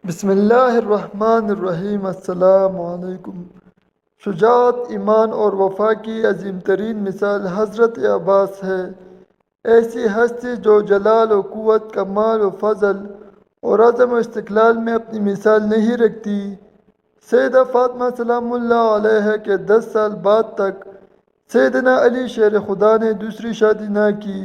بسم اللہ الرحمن الرحیم۔ السلام علیکم۔ شجاعت، ایمان اور وفا کی عظیم ترین مثال حضرت عباس ہے، ایسی ہستی جو جلال و قوت، کمال و فضل اور عزم و استقلال میں اپنی مثال نہیں رکھتی۔ سیدہ فاطمہ سلام اللہ علیہ کے 10 سال بعد تک سیدنا علی شیر خدا نے دوسری شادی نہ کی،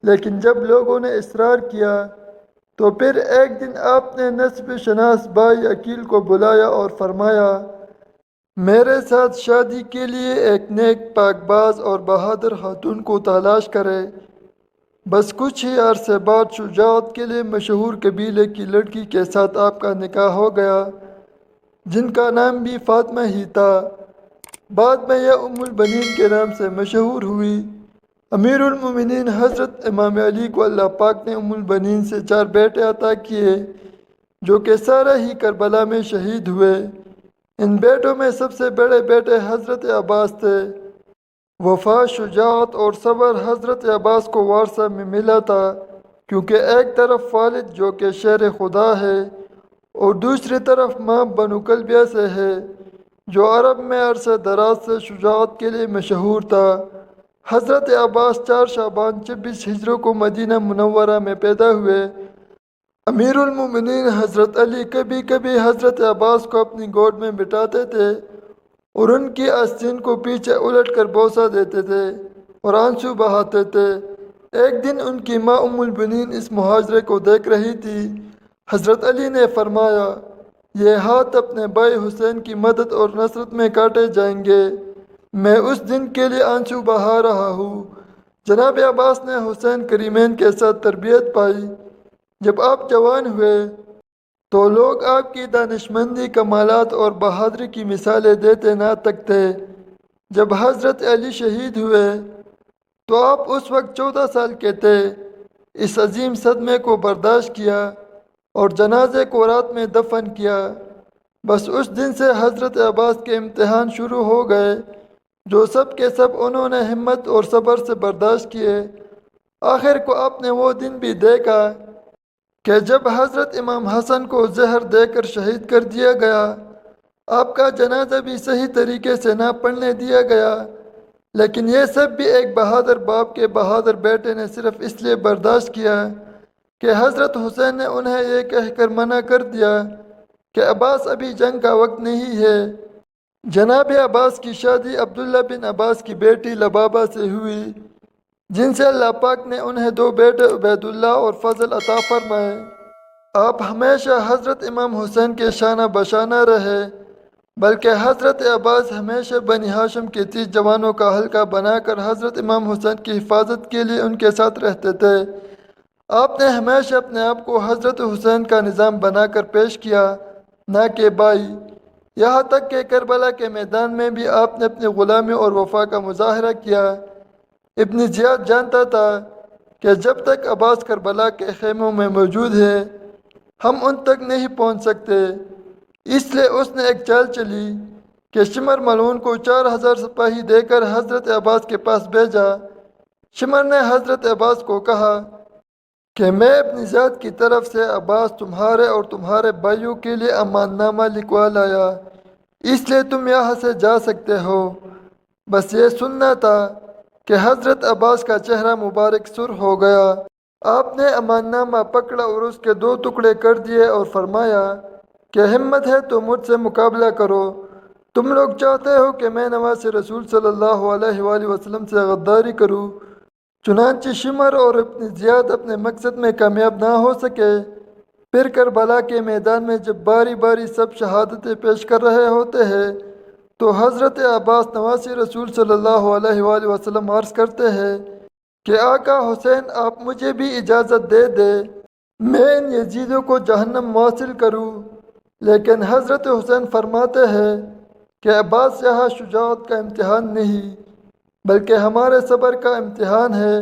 لیکن جب لوگوں نے اصرار کیا تو پھر ایک دن آپ نے نسب شناس بھائی عقیل کو بلایا اور فرمایا، میرے ساتھ شادی کے لیے ایک نیک، پاک باز اور بہادر خاتون کو تلاش کرے۔ بس کچھ ہی عرصے بعد شجاعت کے لیے مشہور قبیلے کی لڑکی کے ساتھ آپ کا نکاح ہو گیا، جن کا نام بھی فاطمہ ہی تھا۔ بعد میں یہ ام البنین کے نام سے مشہور ہوئی۔ امیر المومنین حضرت امام علی کو اللہ پاک نے ام البنین سے 4 بیٹے عطا کیے، جو کہ سارے ہی کربلا میں شہید ہوئے۔ ان بیٹوں میں سب سے بڑے بیٹے حضرت عباس تھے۔ وفا، شجاعت اور صبر حضرت عباس کو وارثہ میں ملا تھا، کیونکہ ایک طرف والد جو کہ شیر خدا ہے اور دوسری طرف ماں بنو کلبیہ سے ہے، جو عرب میں عرصہ دراز سے شجاعت کے لیے مشہور تھا۔ حضرت عباس 4 شعبان 26 ہجری کو مدینہ منورہ میں پیدا ہوئے۔ امیر المومنین حضرت علی کبھی کبھی حضرت عباس کو اپنی گود میں بٹھاتے تھے اور ان کی آستین کو پیچھے الٹ کر بوسہ دیتے تھے اور آنسو بہاتے تھے۔ ایک دن ان کی ماں ام البنین اس مہاجرے کو دیکھ رہی تھی۔ حضرت علی نے فرمایا، یہ ہاتھ اپنے بھائی حسین کی مدد اور نصرت میں کاٹے جائیں گے، میں اس دن کے لیے آنسو بہا رہا ہوں۔ جناب عباس نے حسین کریمین کے ساتھ تربیت پائی۔ جب آپ جوان ہوئے تو لوگ آپ کی دانشمندی، کمالات اور بہادری کی مثالیں دیتے نہ تک تھے۔ جب حضرت علی شہید ہوئے تو آپ اس وقت 14 سال کے تھے۔ اس عظیم صدمے کو برداشت کیا اور جنازے کو رات میں دفن کیا۔ بس اس دن سے حضرت عباس کے امتحان شروع ہو گئے، جو سب کے سب انہوں نے ہمت اور صبر سے برداشت کیے۔ آخر کو آپ نے وہ دن بھی دیکھا کہ جب حضرت امام حسن کو زہر دے کر شہید کر دیا گیا۔ آپ کا جنازہ بھی صحیح طریقے سے نہ پڑھنے دیا گیا، لیکن یہ سب بھی ایک بہادر باپ کے بہادر بیٹے نے صرف اس لیے برداشت کیا کہ حضرت حسین نے انہیں یہ کہہ کر منع کر دیا کہ عباس ابھی جنگ کا وقت نہیں ہے۔ جناب عباس کی شادی عبداللہ بن عباس کی بیٹی لبابہ سے ہوئی، جن سے اللہ پاک نے انہیں 2 بیٹے عبید اللہ اور فضل عطا فرمائے۔ آپ ہمیشہ حضرت امام حسین کے شانہ بشانہ رہے، بلکہ حضرت عباس ہمیشہ بنی ہاشم کے 30 جوانوں کا حلقہ بنا کر حضرت امام حسین کی حفاظت کے لیے ان کے ساتھ رہتے تھے۔ آپ نے ہمیشہ اپنے آپ کو حضرت حسین کا نظام بنا کر پیش کیا، نہ کہ بھائی۔ یہاں تک کہ کربلا کے میدان میں بھی آپ نے اپنی غلامی اور وفا کا مظاہرہ کیا۔ ابن زیاد جانتا تھا کہ جب تک عباس کربلا کے خیموں میں موجود ہے، ہم ان تک نہیں پہنچ سکتے۔ اس لیے اس نے ایک چال چلی کہ شمر ملعون کو 4000 سپاہی دے کر حضرت عباس کے پاس بھیجا۔ شمر نے حضرت عباس کو کہا کہ میں ابن زیاد کی طرف سے عباس تمہارے اور تمہارے بھائیوں کے لیے امان نامہ لکھوا لایا، اس لیے تم یہاں سے جا سکتے ہو۔ بس یہ سننا تھا کہ حضرت عباس کا چہرہ مبارک سرخ ہو گیا۔ آپ نے امان نامہ پکڑا اور اس کے 2 ٹکڑے کر دیے اور فرمایا کہ ہمت ہے تو مجھ سے مقابلہ کرو۔ تم لوگ چاہتے ہو کہ میں نواز رسول صلی اللہ علیہ وآلہ وسلم سے غداری کروں۔ چنانچہ شمر اور ابن زیاد اپنے مقصد میں کامیاب نہ ہو سکے۔ پھر کربلا کے میدان میں جب باری باری سب شہادتیں پیش کر رہے ہوتے ہیں تو حضرت عباس نواسی رسول صلی اللہ علیہ وآلہ وسلم عرض کرتے ہیں کہ آقا حسین، آپ مجھے بھی اجازت دے دیں، میں ان یزیدوں کو جہنم موصل کروں۔ لیکن حضرت حسین فرماتے ہیں کہ عباس، یہاں شجاعت کا امتحان نہیں بلکہ ہمارے صبر کا امتحان ہے۔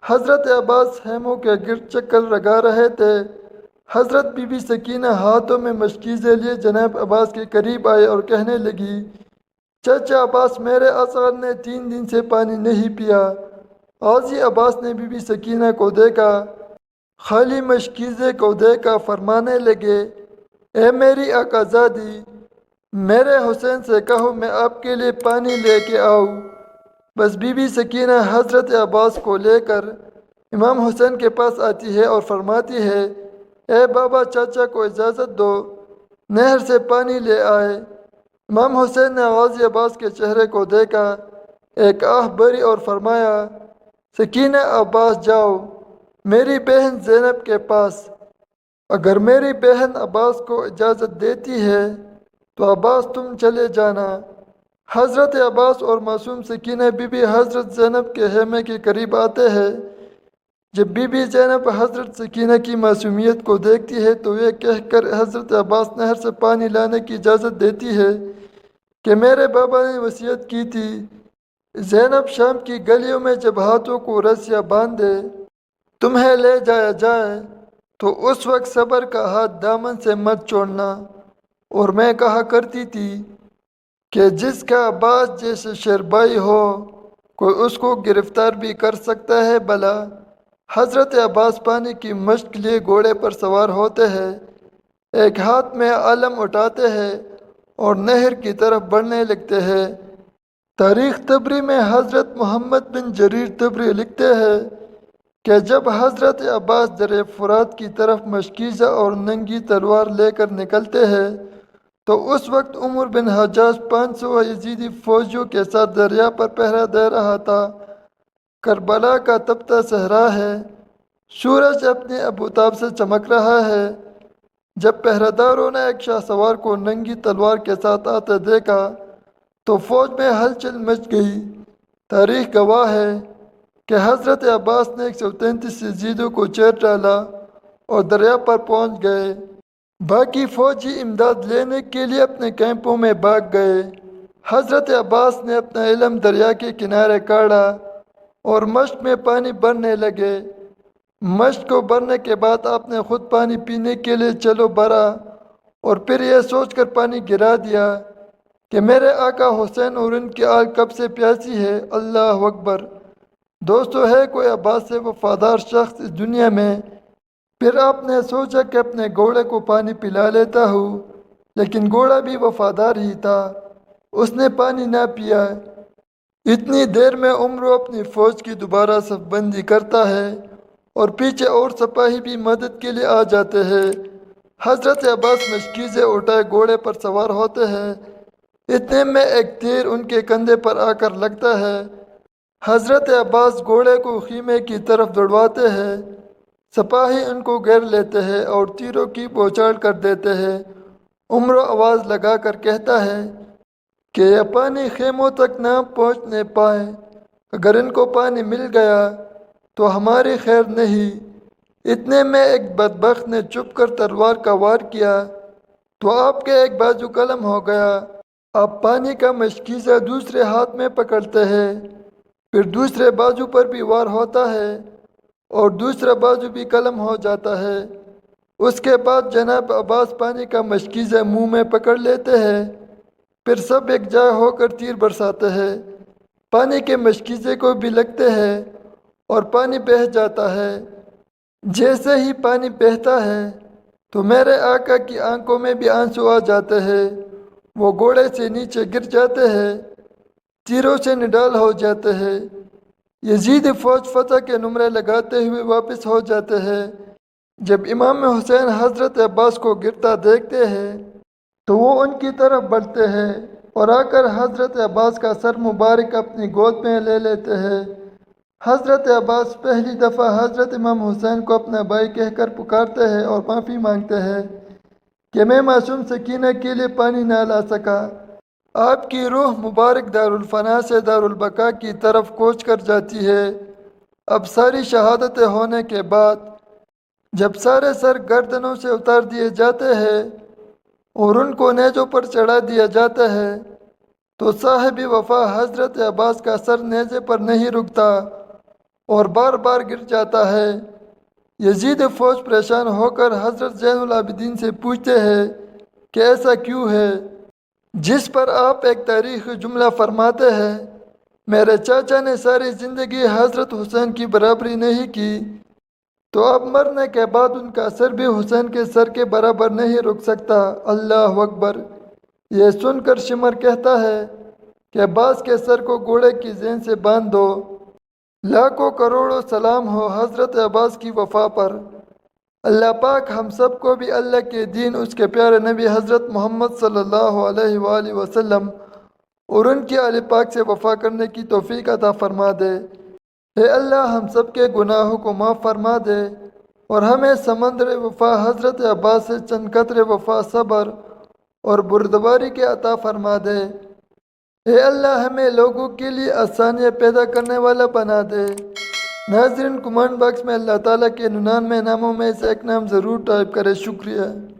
حضرت عباس خیموں کے گرد چکر لگا رہے تھے۔ حضرت بی بی سکینہ ہاتھوں میں مشکیزیں لیے جناب عباس کے قریب آئے اور کہنے لگی، چچا عباس، میرے اصغر نے 3 دن سے پانی نہیں پیا۔ غازی عباس نے بی بی سکینہ کو دیکھا، خالی مشکیزے کو دیکھا، فرمانے لگے اے میری آقازادی، میرے حسین سے کہو میں آپ کے لیے پانی لے کے آؤں۔ بس بی بی سکینہ حضرت عباس کو لے کر امام حسین کے پاس آتی ہے اور فرماتی ہے، اے بابا چاچا کو اجازت دو، نہر سے پانی لے آئے۔ امام حسین نے غازی عباس کے چہرے کو دیکھا، ایک آہ بھری اور فرمایا، سکینہ عباس جاؤ میری بہن زینب کے پاس، اگر میری بہن عباس کو اجازت دیتی ہے تو عباس تم چلے جانا۔ حضرت عباس اور معصوم سکینہ بی بی حضرت زینب کے خیمے کے قریب آتے ہیں۔ جب بی بی زینب حضرت سکینہ کی معصومیت کو دیکھتی ہے تو یہ کہہ کر حضرت عباس نہر سے پانی لانے کی اجازت دیتی ہے کہ میرے بابا نے وصیت کی تھی، زینب شام کی گلیوں میں جب ہاتھوں کو رسیاں باندھے تمہیں لے جایا جائے تو اس وقت صبر کا ہاتھ دامن سے مت چھوڑنا۔ اور میں کہا کرتی تھی کہ جس کا عباس جیسے شیربھائی ہو کوئی اس کو گرفتار بھی کر سکتا ہے بھلا۔ حضرت عباس پانی کی مشق لیے گھوڑے پر سوار ہوتے ہیں، ایک ہاتھ میں علم اٹھاتے ہیں اور نہر کی طرف بڑھنے لگتے ہیں۔ تاریخ طبری میں حضرت محمد بن جریر طبری لکھتے ہیں کہ جب حضرت عباس دریا فرات کی طرف مشکیزہ اور ننگی تلوار لے کر نکلتے ہیں تو اس وقت عمر بن حجاج 500 یزیدی فوجیوں کے ساتھ دریا پر پہرا دے رہا تھا۔ کربلا کا تپتا صحرا ہے، سورج اپنے ابوتاب سے چمک رہا ہے۔ جب پہرہ داروں نے ایک شاہ سوار کو ننگی تلوار کے ساتھ آتے دیکھا تو فوج میں ہلچل مچ گئی۔ تاریخ گواہ ہے کہ حضرت عباس نے 133 یزیدوں کو چیر ڈالا اور دریا پر پہنچ گئے۔ باقی فوجی امداد لینے کے لیے اپنے کیمپوں میں بھاگ گئے۔ حضرت عباس نے اپنا علم دریا کے کنارے کاڑھا اور مشق میں پانی بھرنے لگے۔ مشق کو بھرنے کے بعد آپ نے خود پانی پینے کے لیے چلو بھرا اور پھر یہ سوچ کر پانی گرا دیا کہ میرے آقا حسین اور ان کی آل کب سے پیاسی ہے۔ اللہ اکبر۔ دوستو، ہے کوئی عباس سے وفادار شخص اس دنیا میں؟ پھر آپ نے سوچا کہ اپنے گھوڑے کو پانی پلا لیتا ہوں، لیکن گھوڑا بھی وفادار ہی تھا، اس نے پانی نہ پیا۔ اتنی دیر میں عمرو اپنی فوج کی دوبارہ صف بندی کرتا ہے اور پیچھے اور سپاہی بھی مدد کے لیے آ جاتے ہیں۔ حضرت عباس مشکیزیں اٹھائے گھوڑے پر سوار ہوتے ہیں، اتنے میں ایک تیر ان کے کندھے پر آ کر لگتا ہے۔ حضرت عباس گھوڑے کو خیمے کی طرف دوڑواتے ہیں، سپاہی ان کو گھیر لیتے ہیں اور تیروں کی بوچھاڑ کر دیتے ہیں۔ عمرو آواز لگا کر کہتا ہے کہ یہ پانی خیموں تک نہ پہنچنے پائے، اگر ان کو پانی مل گیا تو ہماری خیر نہیں۔ اتنے میں ایک بدبخت نے چھپ کر تلوار کا وار کیا تو آپ کے ایک بازو قلم ہو گیا۔ آپ پانی کا مشکیزہ دوسرے ہاتھ میں پکڑتے ہیں، پھر دوسرے بازو پر بھی وار ہوتا ہے اور دوسرا بازو بھی قلم ہو جاتا ہے۔ اس کے بعد جناب عباس پانی کا مشکیزہ منہ میں پکڑ لیتے ہیں، پھر سب ایک جا ہو کر تیر برساتے ہیں، پانی کے مشکیزے کو بھی لگتے ہیں اور پانی بہہ جاتا ہے۔ جیسے ہی پانی بہتا ہے تو میرے آقا کی آنکھوں میں بھی آنسو آ جاتے ہیں، وہ گھوڑے سے نیچے گر جاتے ہیں، تیروں سے نڈال ہو جاتے ہیں۔ یزید فوج فتح کے نعرے لگاتے ہوئے واپس ہو جاتے ہیں۔ جب امام حسین حضرت عباس کو گرتا دیکھتے ہیں تو وہ ان کی طرف بڑھتے ہیں اور آ کر حضرت عباس کا سر مبارک اپنی گود میں لے لیتے ہیں۔ حضرت عباس پہلی دفعہ حضرت امام حسین کو اپنا بھائی کہہ کر پکارتے ہیں اور معافی مانگتے ہیں کہ میں معصوم سکینہ کے لیے پانی نہ لا سکا۔ آپ کی روح مبارک دارالفنا سے دارالبقا کی طرف کوچ کر جاتی ہے۔ اب ساری شہادتیں ہونے کے بعد جب سارے سر گردنوں سے اتار دیے جاتے ہیں اور ان کو نیزوں پر چڑھا دیا جاتا ہے تو صاحب وفا حضرت عباس کا سر نیزے پر نہیں رکتا اور بار بار گر جاتا ہے۔ یزید فوج پریشان ہو کر حضرت زین العابدین سے پوچھتے ہیں کہ ایسا کیوں ہے؟ جس پر آپ ایک تاریخی جملہ فرماتے ہیں، میرے چاچا نے ساری زندگی حضرت حسین کی برابری نہیں کی، تو اب مرنے کے بعد ان کا سر بھی حسین کے سر کے برابر نہیں رک سکتا۔ اللہ اکبر۔ یہ سن کر شمر کہتا ہے کہ عباس کے سر کو گھوڑے کی زین سے باندھ دو۔ لاکھوں کروڑوں سلام ہو حضرت عباس کی وفا پر۔ اللہ پاک ہم سب کو بھی اللہ کے دین، اس کے پیارے نبی حضرت محمد صلی اللہ علیہ وآلہ وسلم اور ان کی آل پاک سے وفا کرنے کی توفیق عطا فرما دے۔ اے اللہ ہم سب کے گناہوں کو معاف فرما دے اور ہمیں سمندر وفا حضرت عباس سے چند قطرے وفا، صبر اور بردباری کے عطا فرما دے۔ اے اللہ ہمیں لوگوں کے لیے آسانیاں پیدا کرنے والا بنا دے۔ ناظرین، کمنٹ باکس میں اللہ تعالیٰ کے 99 ناموں میں سے ایک نام ضرور ٹائپ کرے۔ شکریہ۔